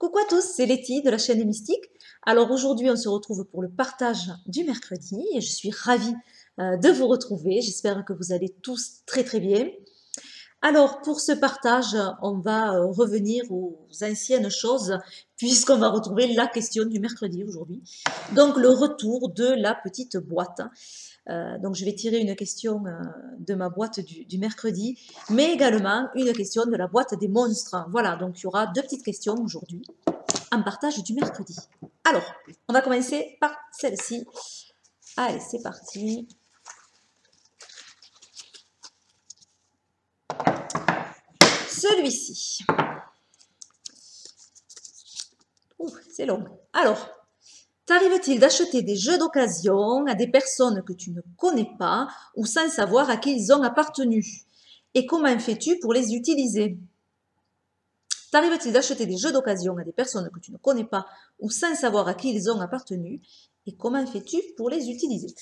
Coucou à tous, c'est Letty de la chaîne des Mystiques. Alors aujourd'hui, on se retrouve pour le partage du mercredi et je suis ravie de vous retrouver. J'espère que vous allez tous très très bien. Alors pour ce partage, on va revenir aux anciennes choses puisqu'on va retrouver la question du mercredi aujourd'hui. Donc le retour de la petite boîte. Donc je vais tirer une question de ma boîte du mercredi, mais également une question de la boîte des monstres. Voilà, donc il y aura deux petites questions aujourd'hui en partage du mercredi. Alors, on va commencer par celle-ci. Allez, c'est parti. Celui-ci. C'est long. Alors, t'arrive-t-il d'acheter des jeux d'occasion à des personnes que tu ne connais pas ou sans savoir à qui ils ont appartenu? Et comment fais-tu pour les utiliser? T'arrive-t-il d'acheter des jeux d'occasion à des personnes que tu ne connais pas ou sans savoir à qui ils ont appartenu? Et comment fais-tu pour les utiliser?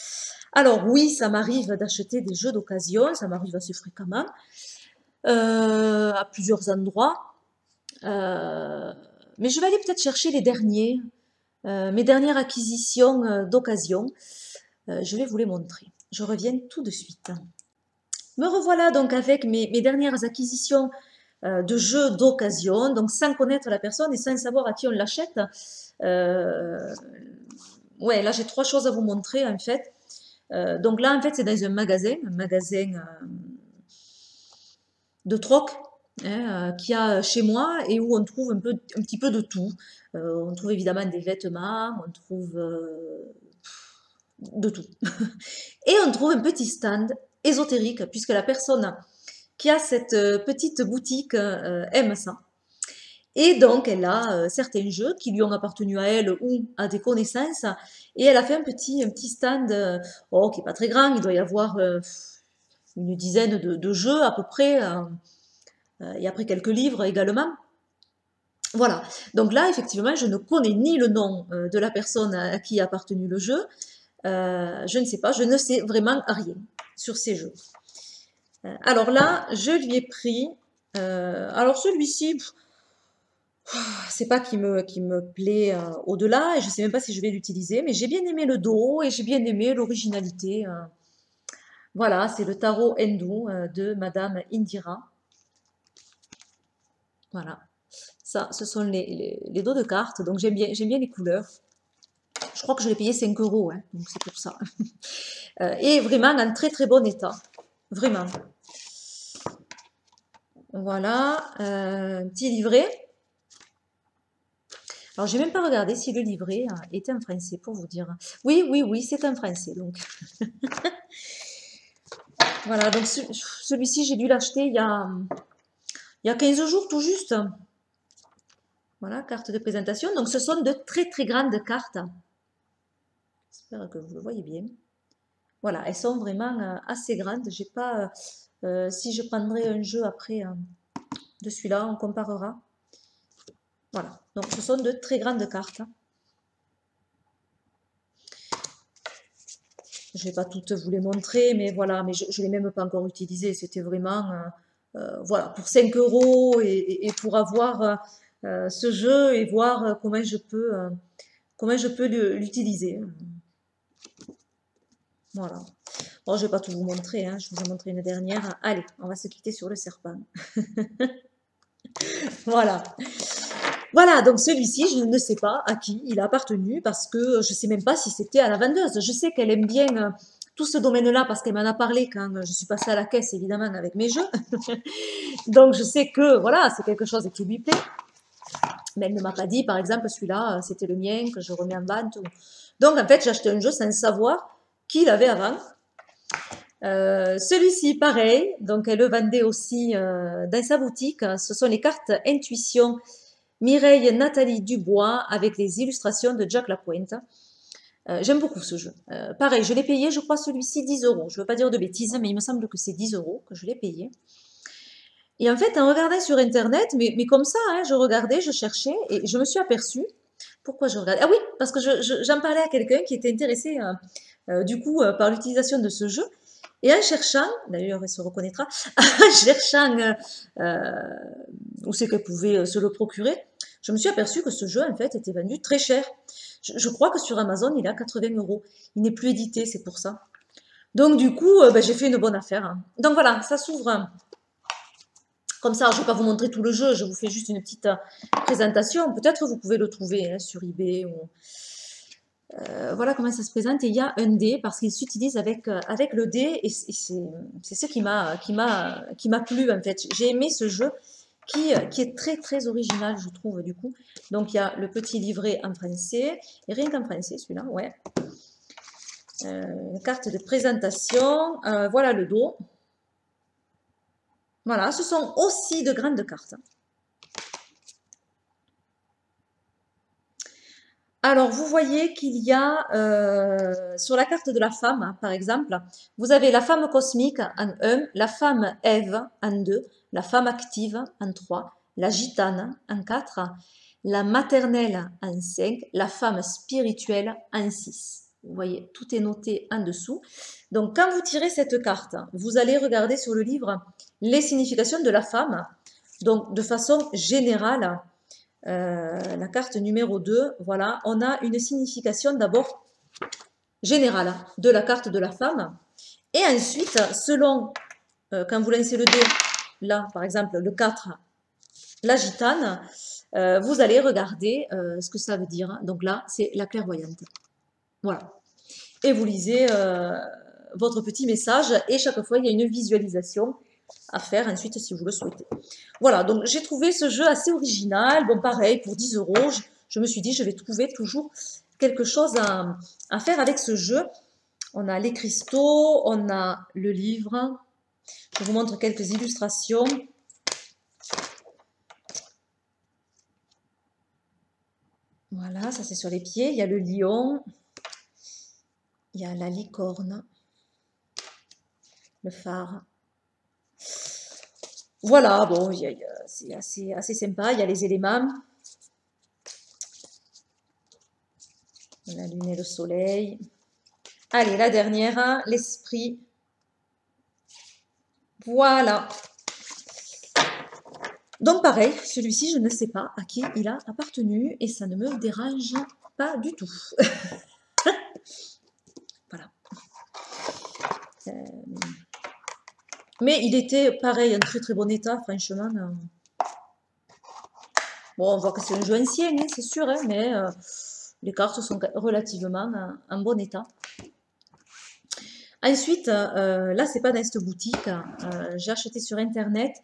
Alors oui, ça m'arrive d'acheter des jeux d'occasion, ça m'arrive assez fréquemment, à plusieurs endroits. Mais je vais aller peut-être chercher les derniers, mes dernières acquisitions d'occasion. Je vais vous les montrer. Je reviens tout de suite. Me revoilà donc avec mes dernières acquisitions de jeux d'occasion, donc sans connaître la personne et sans savoir à qui on l'achète. Ouais, là j'ai trois choses à vous montrer en fait. Donc là en fait c'est dans un magasin de troc qu'il y a chez moi et où on trouve un petit peu de tout. On trouve évidemment des vêtements, on trouve de tout. Et on trouve un petit stand ésotérique puisque la personne qui a cette petite boutique aime ça. Et donc, elle a certains jeux qui lui ont appartenu à elle ou à des connaissances. Et elle a fait un petit stand qui n'est pas très grand. Il doit y avoir une dizaine de jeux à peu près. Et après quelques livres également. Voilà. Donc là, effectivement, je ne connais ni le nom de la personne à qui a appartenu le jeu. Je ne sais pas, je ne sais vraiment rien sur ces jeux. Alors là, je lui ai pris. Alors celui-ci, c'est pas qui me plaît au-delà, et je sais même pas si je vais l'utiliser, mais j'ai bien aimé le dos et j'ai bien aimé l'originalité. Voilà, c'est le tarot hindou de Madame Indira. Voilà, ça, ce sont les dos de cartes, donc j'aime bien les couleurs. Je crois que je l'ai payé 5 €, hein, donc c'est pour ça. Et vraiment en très très bon état, vraiment. Voilà, un petit livret. Alors, j'ai même pas regardé si le livret était en français, pour vous dire. Oui, c'est en français, donc. Voilà, donc celui-ci, j'ai dû l'acheter il y a 15 jours, tout juste. Voilà, carte de présentation. Donc, ce sont de très, très grandes cartes. J'espère que vous le voyez bien. Voilà, elles sont vraiment assez grandes. J'ai pas... si je prendrai un jeu après de celui-là, on comparera. Voilà, donc ce sont de très grandes cartes. Je ne vais pas toutes vous les montrer, mais voilà, mais je ne l'ai même pas encore utilisé. C'était vraiment, voilà, pour 5 € et pour avoir ce jeu et voir comment je peux l'utiliser. Voilà. Bon, je ne vais pas tout vous montrer, hein, je vous ai montré une dernière. Allez, on va se quitter sur le serpent. Voilà. Voilà, donc celui-ci, je ne sais pas à qui il a appartenu parce que je ne sais même pas si c'était à la vendeuse. Je sais qu'elle aime bien tout ce domaine-là parce qu'elle m'en a parlé quand je suis passée à la caisse, évidemment, avec mes jeux. Donc je sais que, voilà, c'est quelque chose qui lui plaît. Mais elle ne m'a pas dit, par exemple, celui-là, c'était le mien, que je remets en vente. Donc en fait, j'ai acheté un jeu sans savoir qui l'avait avant. Celui-ci, pareil, donc elle le vendait aussi dans sa boutique. Ce sont les cartes Intuition Mireille Nathalie Dubois avec les illustrations de Jack Lapointe. J'aime beaucoup ce jeu. Pareil, je l'ai payé, je crois, celui-ci 10 €. Je ne veux pas dire de bêtises, mais il me semble que c'est 10 € que je l'ai payé. Et en fait, en regardant sur Internet, mais comme ça, hein, je regardais, je cherchais, et je me suis aperçue. Pourquoi je regardais? Ah oui, parce que j'en parlais à quelqu'un qui était intéressé, du coup, par l'utilisation de ce jeu. Et en cherchant, d'ailleurs elle se reconnaîtra, en cherchant où c'est qu'elle pouvait se le procurer, je me suis aperçue que ce jeu, en fait, était vendu très cher. Je crois que sur Amazon, il est à 80 euros. Il n'est plus édité, c'est pour ça. Donc, du coup, ben, j'ai fait une bonne affaire, hein. Donc, voilà, ça s'ouvre, hein. Comme ça, je ne vais pas vous montrer tout le jeu, je vous fais juste une petite présentation. Peut-être vous pouvez le trouver, hein, sur eBay. Voilà comment ça se présente. Et il y a un dé, parce qu'il s'utilise avec le dé, et c'est ce qui m'a plu, en fait. J'ai aimé ce jeu qui est très très original, je trouve, du coup. Donc, il y a le petit livret en français, et rien qu'en français, celui-là, ouais. Une carte de présentation, voilà le dos. Voilà, ce sont aussi de grandes cartes. Alors, vous voyez qu'il y a, sur la carte de la femme, hein, par exemple, vous avez la femme cosmique en 1, la femme Ève en 2, la femme active en 3, la gitane en 4, la maternelle en 5, la femme spirituelle en 6. Vous voyez, tout est noté en dessous. Donc, quand vous tirez cette carte, vous allez regarder sur le livre les significations de la femme. Donc, de façon générale, la carte numéro 2, voilà, on a une signification d'abord générale de la carte de la femme. Et ensuite, selon, quand vous lancez le dé, là, par exemple, le 4, la gitane, vous allez regarder ce que ça veut dire. Donc là, c'est la clairvoyante. Voilà. Et vous lisez votre petit message et chaque fois, il y a une visualisation à faire ensuite si vous le souhaitez. Voilà, donc j'ai trouvé ce jeu assez original. Bon, pareil, pour 10 euros, je me suis dit, je vais trouver toujours quelque chose à faire avec ce jeu. On a les cristaux, on a le livre. Je vous montre quelques illustrations. Voilà, ça c'est sur les pieds. Il y a le lion, il y a la licorne, le phare. Voilà, bon, c'est assez sympa. Il y a les éléments. La lune et le soleil. Allez, la dernière, l'esprit. Voilà. Donc pareil, celui-ci, je ne sais pas à qui il a appartenu et ça ne me dérange pas du tout. Voilà. Mais il était pareil, en très très bon état, franchement. Bon, on voit que c'est un jeu ancien, hein, c'est sûr, hein, mais les cartes sont relativement en bon état. Ensuite, là, c'est pas dans cette boutique. J'ai acheté sur Internet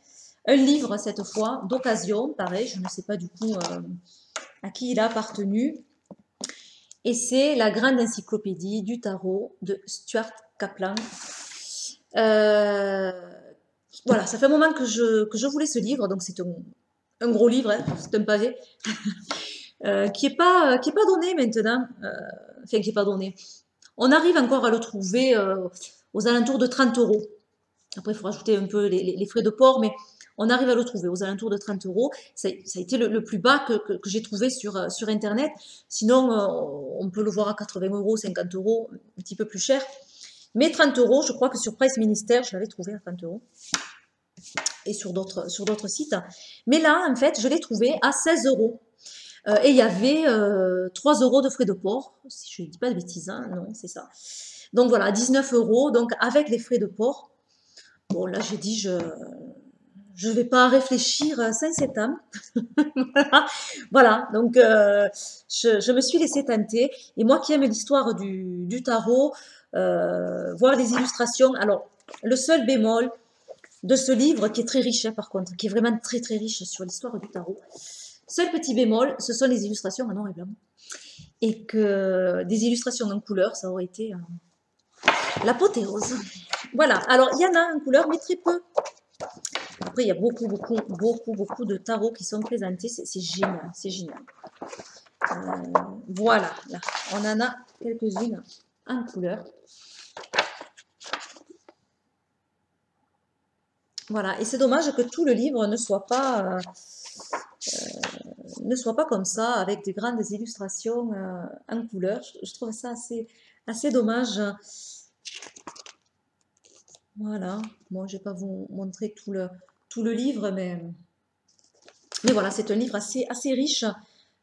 un livre, cette fois, d'occasion. Pareil, je ne sais pas du coup à qui il a appartenu. Et c'est la grande encyclopédie du tarot de Stuart Kaplan. Voilà, ça fait un moment que je voulais ce livre, donc c'est un gros livre, hein, c'est un pavé, qui est pas donné maintenant, enfin qui est pas donné. On arrive encore à le trouver aux alentours de 30 euros. Après, il faut rajouter un peu les frais de port, mais on arrive à le trouver aux alentours de 30 euros. Ça a été le plus bas que j'ai trouvé sur Internet. Sinon, on peut le voir à 80 euros, 50 euros, un petit peu plus cher. Mais 30 euros, je crois que sur Price Minister, je l'avais trouvé à 30 euros. Et sur d'autres sites. Mais là, en fait, je l'ai trouvé à 16 euros. Et il y avait 3 euros de frais de port. Si je ne dis pas de bêtises, hein, non, c'est ça. Donc voilà, 19 euros. Donc avec les frais de port. Bon, là, j'ai dit, je ne vais pas réfléchir sans cette âme. Voilà, donc je me suis laissée tenter. Et moi qui aime l'histoire du tarot, voir les illustrations. Alors, le seul bémol de ce livre, qui est très riche, hein, par contre, qui est vraiment très très riche sur l'histoire du tarot, seul petit bémol, ce sont les illustrations en noir et blanc. Et que des illustrations en couleur, ça aurait été l'apothéose. Voilà, alors il y en a en couleur, mais très peu. Après, il y a beaucoup de tarots qui sont présentés. C'est génial, c'est génial. Voilà, là, on en a quelques-unes en couleur. Voilà, et c'est dommage que tout le livre ne soit pas comme ça, avec des grandes illustrations en couleur. Je trouve ça assez dommage. Voilà, moi je ne vais pas vous montrer tout le livre, mais Mais voilà, c'est un livre assez riche.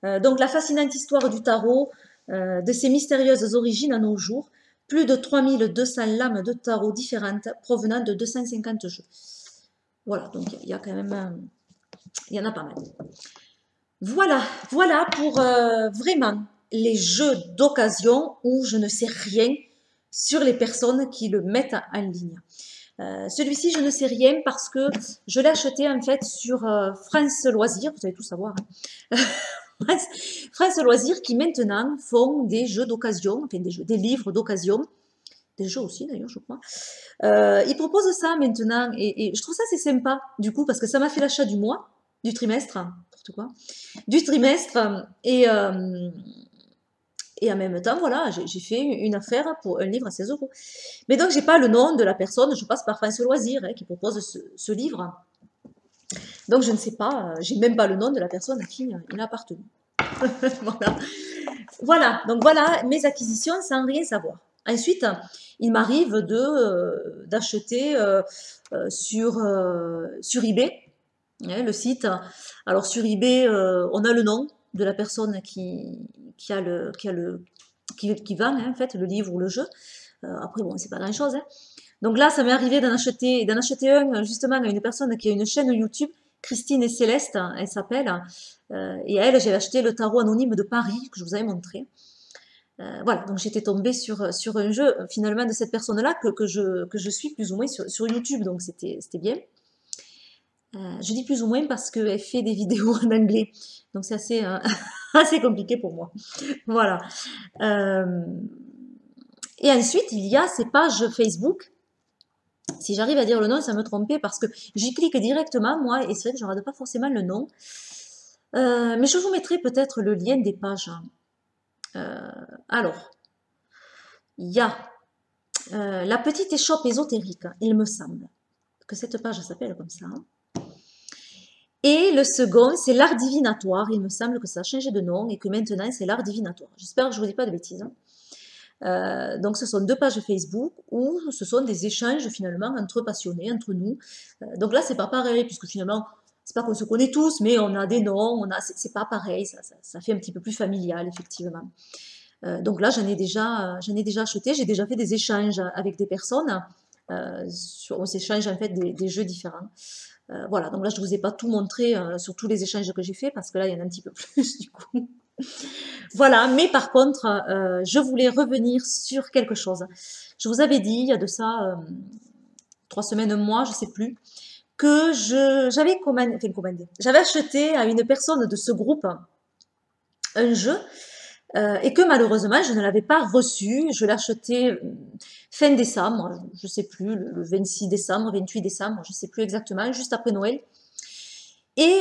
Donc, la fascinante histoire du tarot, de ses mystérieuses origines à nos jours. Plus de 3200 lames de tarot différentes provenant de 250 jeux. Voilà, donc il y a quand même, il y en a pas mal. Voilà, voilà pour vraiment les jeux d'occasion où je ne sais rien sur les personnes qui le mettent en ligne. Celui-ci, je ne sais rien parce que je l'ai acheté en fait sur France Loisirs, vous allez tout savoir. Hein. France Loisirs qui maintenant font des jeux d'occasion, enfin des livres d'occasion, des jeux aussi d'ailleurs, je crois. Ils proposent ça maintenant et je trouve ça assez sympa du coup parce que ça m'a fait l'achat du mois, du trimestre, n'importe quoi, du trimestre et en même temps, voilà, j'ai fait une affaire pour un livre à 16 euros. Mais donc, j'ai pas le nom de la personne, je passe par France Loisirs hein, qui propose ce livre. Donc, je ne sais pas, j'ai même pas le nom de la personne à qui il a appartenu. Voilà. Voilà, donc voilà mes acquisitions sans rien savoir. Ensuite, il m'arrive d'acheter sur eBay, hein, le site. Alors sur eBay, on a le nom de la personne qui vend hein, en fait le livre ou le jeu. Après bon, c'est pas grand chose. Hein. Donc là, ça m'est arrivé d'en acheter un justement à une personne qui a une chaîne YouTube, Christine et Céleste, elle s'appelle. Et à elle, j'ai acheté le tarot anonyme de Paris que je vous avais montré. Voilà, donc j'étais tombée sur un jeu finalement de cette personne-là que je suis plus ou moins sur YouTube, donc c'était bien. Je dis plus ou moins parce qu'elle fait des vidéos en anglais, donc c'est assez, assez compliqué pour moi. Voilà. Et ensuite, il y a ces pages Facebook. Si j'arrive à dire le nom, ça me trompait parce que j'y clique directement, moi, et c'est vrai que je ne regarde pas forcément le nom. Mais je vous mettrai peut-être le lien des pages. Alors, il y a la petite échoppe ésotérique, il me semble que cette page s'appelle comme ça. Et le second, c'est l'art divinatoire. Il me semble que ça a changé de nom et que maintenant, c'est l'art divinatoire. J'espère que je ne vous dis pas de bêtises. Donc, ce sont deux pages Facebook où ce sont des échanges finalement entre passionnés, entre nous. Donc là, c'est pas pareil, puisque finalement, c'est pas qu'on se connaît tous, mais on a des noms, c'est pas pareil, ça fait un petit peu plus familial, effectivement. Donc là, j'en ai déjà acheté, j'ai déjà fait des échanges avec des personnes. On s'échange en fait des jeux différents. Voilà, donc là, je ne vous ai pas tout montré sur tous les échanges que j'ai fait, parce que là, il y en a un petit peu plus du coup. Voilà, mais par contre, je voulais revenir sur quelque chose. Je vous avais dit, il y a de ça 3 semaines, un mois, je sais plus, que j'avais commandé, j'avais acheté à une personne de ce groupe un jeu et que malheureusement, je ne l'avais pas reçu. Je l'ai acheté fin décembre, je ne sais plus, le 26 décembre, 28 décembre, je ne sais plus exactement, juste après Noël. Et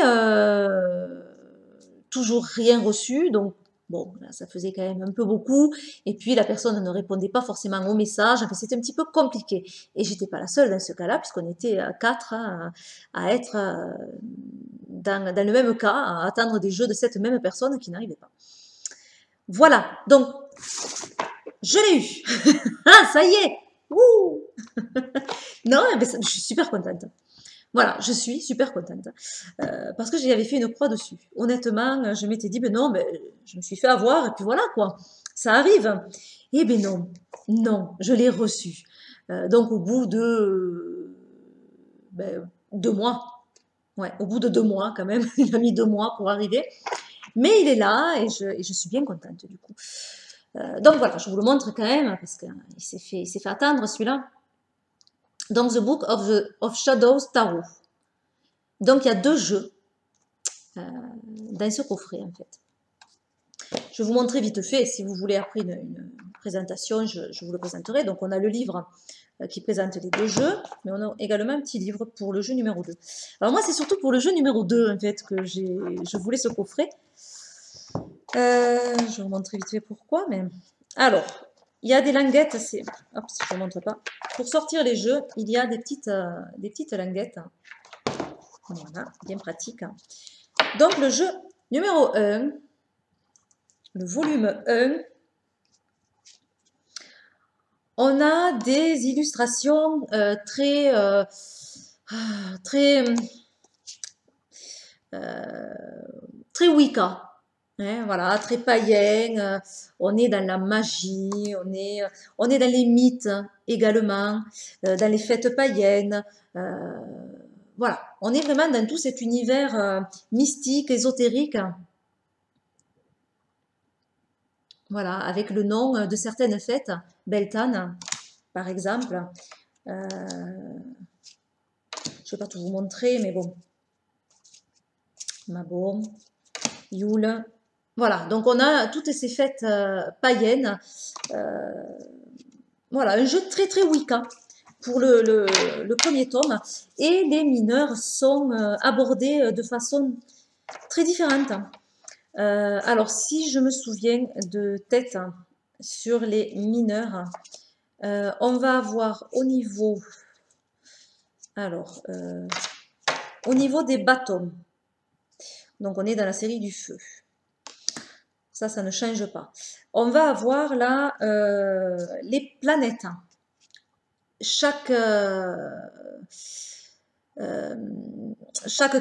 toujours rien reçu, donc bon, là, ça faisait quand même un peu beaucoup. Et puis la personne ne répondait pas forcément aux messages. Enfin, c'était un petit peu compliqué. Et j'étais pas la seule dans ce cas-là, puisqu'on était 4 à être dans le même cas, à attendre des jeux de cette même personne qui n'arrivait pas. Voilà, donc je l'ai eu. Ah, ça y est. Ouh. Non, mais je suis super contente. Voilà, je suis super contente. Parce que j'y avais fait une croix dessus. Honnêtement, je m'étais dit, ben non, ben, je me suis fait avoir, et puis voilà, quoi. Ça arrive. Eh ben non, non, je l'ai reçu. Donc, au bout de 2 mois, ouais, au bout de 2 mois, quand même, il a mis 2 mois pour arriver. Mais il est là, et je suis bien contente, du coup. Donc, voilà, je vous le montre quand même, parce qu'il s'est fait attendre, celui-là. Donc, The Book of Shadows Tarot. Donc, il y a 2 jeux dans ce coffret, en fait. Je vais vous montrer vite fait. Si vous voulez après une présentation, je vous le présenterai. Donc, on a le livre qui présente les 2 jeux, mais on a également un petit livre pour le jeu numéro 2. Alors, moi, c'est surtout pour le jeu numéro 2, en fait, que je voulais ce coffret. Je vais vous montrer vite fait pourquoi, mais... Alors, il y a des languettes, hop, je ne montre pas. Pour sortir les jeux, il y a des petites languettes. Voilà, bien pratique. Donc, le jeu numéro 1, le volume 1, on a des illustrations très très Wicca. Hein, voilà, très païen, on est dans la magie, on est dans les mythes également, dans les fêtes païennes. Voilà, on est vraiment dans tout cet univers mystique, ésotérique. Voilà, avec le nom de certaines fêtes, Beltane, par exemple. Je ne vais pas tout vous montrer, mais bon. Mabon, Yule. Voilà, donc on a toutes ces fêtes païennes. Voilà, un jeu très très Wicca pour le premier tome. Et les mineurs sont abordés de façon très différente. Alors, si je me souviens de tête sur les mineurs, on va avoir au niveau, alors, au niveau des bâtons, donc on est dans la série du feu, ça ne change pas. On va avoir là les planètes. Chaque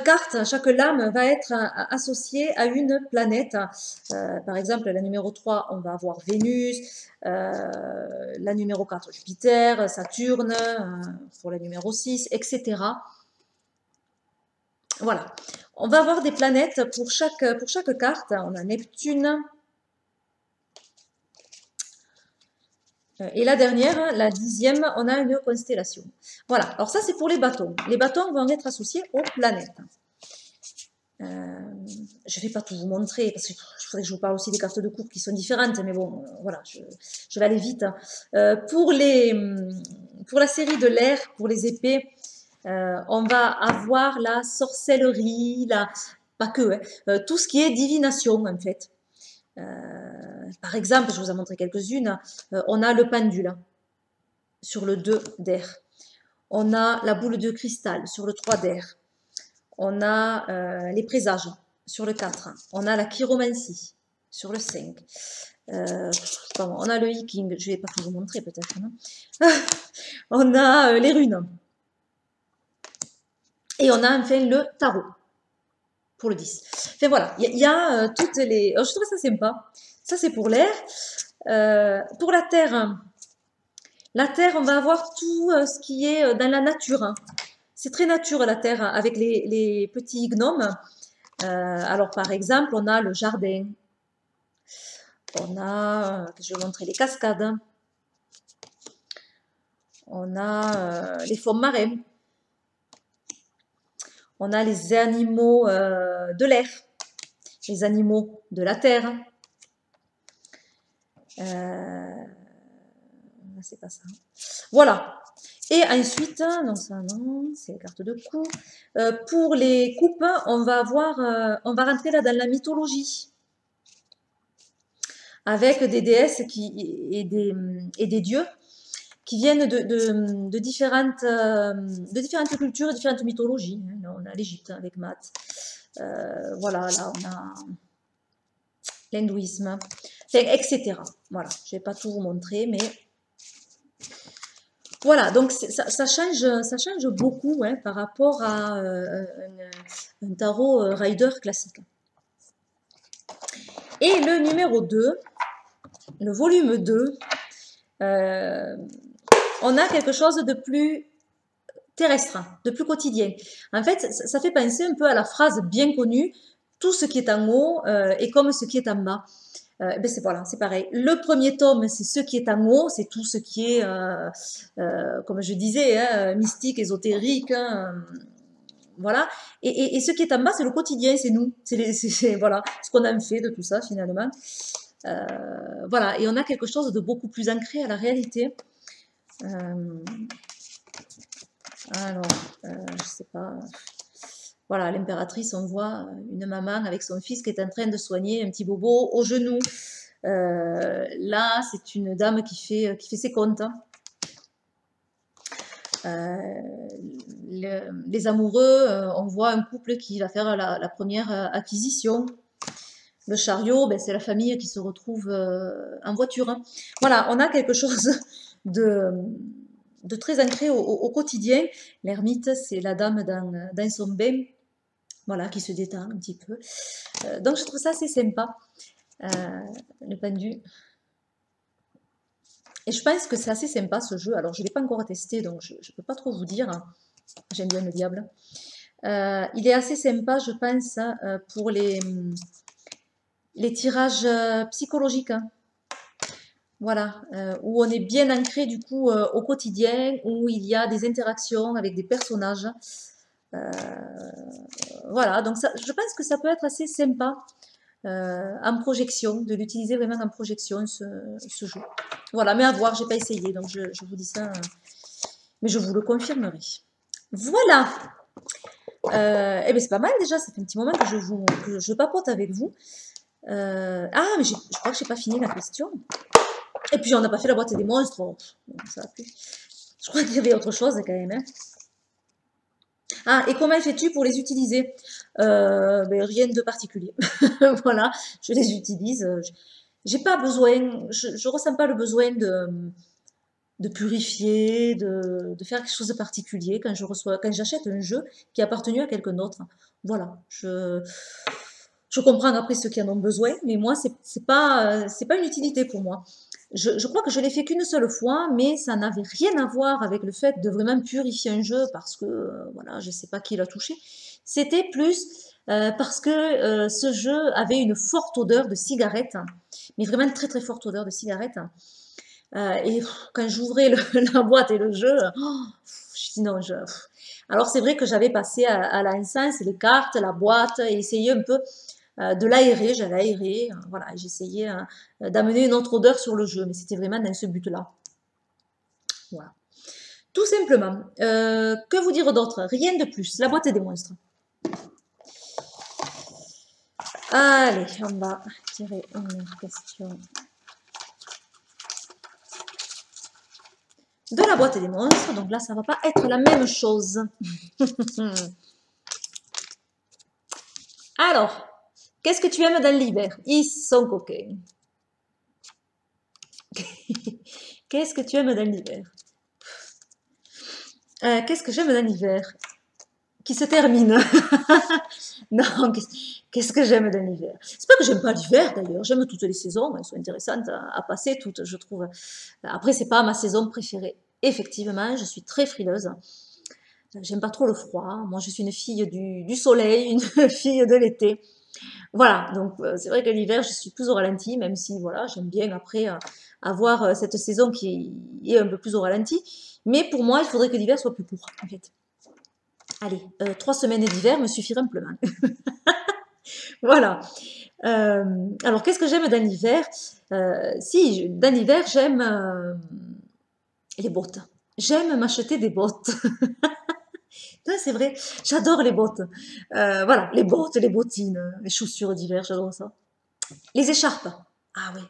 carte, chaque lame va être associée à une planète. Par exemple, la numéro 3, on va avoir Vénus, la numéro 4, Jupiter, Saturne, pour la numéro 6, etc. Voilà. On va avoir des planètes pour chaque carte. On a Neptune. Et la dernière, la 10e, on a une constellation. Voilà, alors ça c'est pour les bâtons. Les bâtons vont être associés aux planètes. Je ne vais pas tout vous montrer, parce qu'il faudrait que je vous parle aussi des cartes de cours qui sont différentes, mais bon, voilà, je vais aller vite. Pour la série de l'air, pour les épées, on va avoir la sorcellerie, pas que, tout ce qui est divination en fait. Par exemple, je vous ai montré quelques-unes, on a le pendule sur le 2 d'air. On a la boule de cristal sur le 3 d'air. On a les présages sur le 4. On a la chiromancie sur le 5. On a le hiking, je ne vais pas vous montrer peut-être. On a les runes. Et on a enfin le tarot pour le 10. Enfin voilà, il y a toutes les... Alors, je trouve ça sympa. Ça c'est pour l'air. Pour la terre, on va avoir tout ce qui est dans la nature. C'est très nature la terre avec les petits gnomes. Alors par exemple, on a le jardin. On a, je vais vous montrer les cascades. On a les fonds marins. On a les animaux de l'air. Les animaux de la terre. C'est pas ça. Voilà. Et ensuite, non, ça non, c'est les cartes de coups. Pour les coupes, on va rentrer là dans la mythologie. Avec des déesses et des dieux qui viennent de différentes cultures, différentes mythologies. On a l'Égypte avec Math. Voilà, là on a l'hindouisme, etc. Voilà, je ne vais pas tout vous montrer, mais voilà, donc ça change beaucoup par rapport à un tarot rider classique. Et le numéro 2, le volume 2, on a quelque chose de plus terrestre, de plus quotidien. En fait, ça fait penser un peu à la phrase bien connue, tout ce qui est en haut est comme ce qui est en bas. Ben voilà, c'est pareil. Le premier tome, c'est ce qui est en haut, c'est tout ce qui est, comme je disais, hein, mystique, ésotérique, hein, voilà. Et ce qui est en bas, c'est le quotidien, c'est nous, voilà, ce qu'on a fait de tout ça finalement. Voilà, et on a quelque chose de beaucoup plus ancré à la réalité. Alors, je sais pas. Voilà, l'impératrice, on voit une maman avec son fils qui est en train de soigner un petit bobo au genou. Là, c'est une dame qui fait ses comptes. Les amoureux, on voit un couple qui va faire la première acquisition. Le chariot, ben, c'est la famille qui se retrouve en voiture. Voilà, on a quelque chose de très ancré au quotidien. L'ermite, c'est la dame dans son bain. voilà, qui se détend un petit peu. Donc je trouve ça assez sympa, le pendu. Et je pense que c'est assez sympa ce jeu. Alors je ne l'ai pas encore testé, donc je ne peux pas trop vous dire. J'aime bien le diable. Il est assez sympa, je pense, pour les tirages psychologiques. Hein. Voilà, où on est bien ancré du coup au quotidien, où il y a des interactions avec des personnages. Voilà, donc ça, je pense que ça peut être assez sympa en projection, de l'utiliser vraiment en projection, ce jeu. Voilà, mais à voir, j'ai pas essayé, donc je vous dis ça, mais je vous le confirmerai. Voilà, eh bien c'est pas mal déjà, ça fait un petit moment que je papote avec vous. Ah, mais je crois que j'ai pas fini la question. Et puis on n'a pas fait la boîte des monstres. Oh, ça a pu. Je crois qu'il y avait autre chose quand même. Hein. Ah, et comment fais-tu pour les utiliser? Ben, rien de particulier. Voilà, je les utilise. J'ai pas besoin, je ressens pas le besoin de purifier, de faire quelque chose de particulier quand j'achète un jeu qui a appartenu à quelqu'un d'autre. Voilà, je comprends après ceux qui en ont besoin, mais moi, c'est pas une utilité pour moi. Je crois que je l'ai fait qu'une seule fois, mais ça n'avait rien à voir avec le fait de vraiment purifier un jeu parce que, voilà, je sais pas qui l'a touché. C'était plus parce que ce jeu avait une forte odeur de cigarette, mais vraiment très très forte odeur de cigarette. Et quand j'ouvrais la boîte et le jeu, je dis non, alors c'est vrai que j'avais passé à l'encens, les cartes, la boîte, et essayé un peu de l'aérer, j'avais aéré, voilà, j'essayais d'amener une autre odeur sur le jeu, mais c'était vraiment dans ce but-là. Voilà. Tout simplement. Que vous dire d'autre? Rien de plus. La boîte des monstres. Allez, on va tirer une question de la boîte des monstres. Donc là, ça va pas être la même chose. Alors, qu'est-ce que tu aimes dans l'hiver? Ils sont coquins. Qu'est-ce que tu aimes dans l'hiver? Qu'est-ce que j'aime dans l'hiver? Qui se termine. Non, qu'est-ce que j'aime dans l'hiver? C'est pas que j'aime pas l'hiver d'ailleurs, j'aime toutes les saisons, elles sont intéressantes à passer toutes, je trouve. Après, c'est pas ma saison préférée. Effectivement, je suis très frileuse. J'aime pas trop le froid. Moi, je suis une fille du soleil, une fille de l'été. Voilà, donc c'est vrai que l'hiver, je suis plus au ralenti, même si voilà, j'aime bien après avoir cette saison qui est un peu plus au ralenti. Mais pour moi, il faudrait que l'hiver soit plus court, en fait. Allez, 3 semaines d'hiver me suffiraient amplement. Voilà. Alors, qu'est-ce que j'aime dans l'hiver? Si, dans l'hiver, j'aime les bottes. J'aime m'acheter des bottes. C'est vrai, j'adore les bottes. Voilà, les bottes, les bottines, les chaussures d'hiver, j'adore ça. Les écharpes. Ah oui.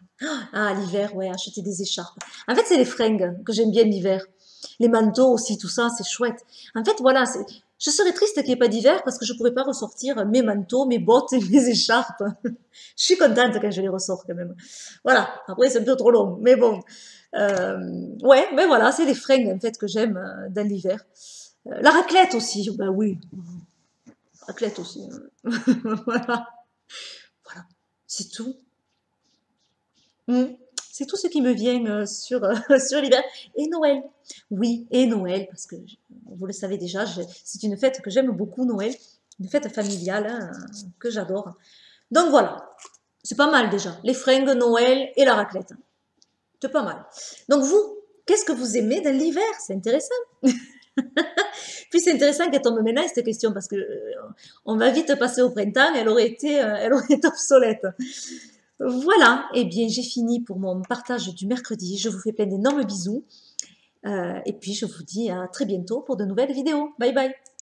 Ah, l'hiver, ouais, acheter des écharpes. En fait, c'est les fringues que j'aime bien l'hiver. Les manteaux aussi, tout ça, c'est chouette. En fait, voilà, je serais triste qu'il n'y ait pas d'hiver parce que je pourrais pas ressortir mes manteaux, mes bottes et mes écharpes. Je suis contente quand je les ressors quand même. Voilà, après c'est un peu trop long, mais bon. Ouais, mais voilà, c'est les fringues en fait que j'aime dans l'hiver. La raclette aussi, ben oui, raclette aussi. Voilà, voilà, c'est tout. Mm. C'est tout ce qui me vient sur l'hiver. Et Noël. Oui, et Noël, parce que vous le savez déjà, c'est une fête que j'aime beaucoup, Noël. Une fête familiale hein, que j'adore. Donc voilà, c'est pas mal déjà. Les fringues, Noël et la raclette. C'est pas mal. Donc vous, qu'est-ce que vous aimez dans l'hiver? C'est intéressant. Puis c'est intéressant qu'elle tombe maintenant cette question parce que on va vite passer au printemps, elle aurait été obsolète. Voilà, eh bien j'ai fini pour mon partage du mercredi. Je vous fais plein d'énormes bisous. Et puis je vous dis à très bientôt pour de nouvelles vidéos. Bye bye.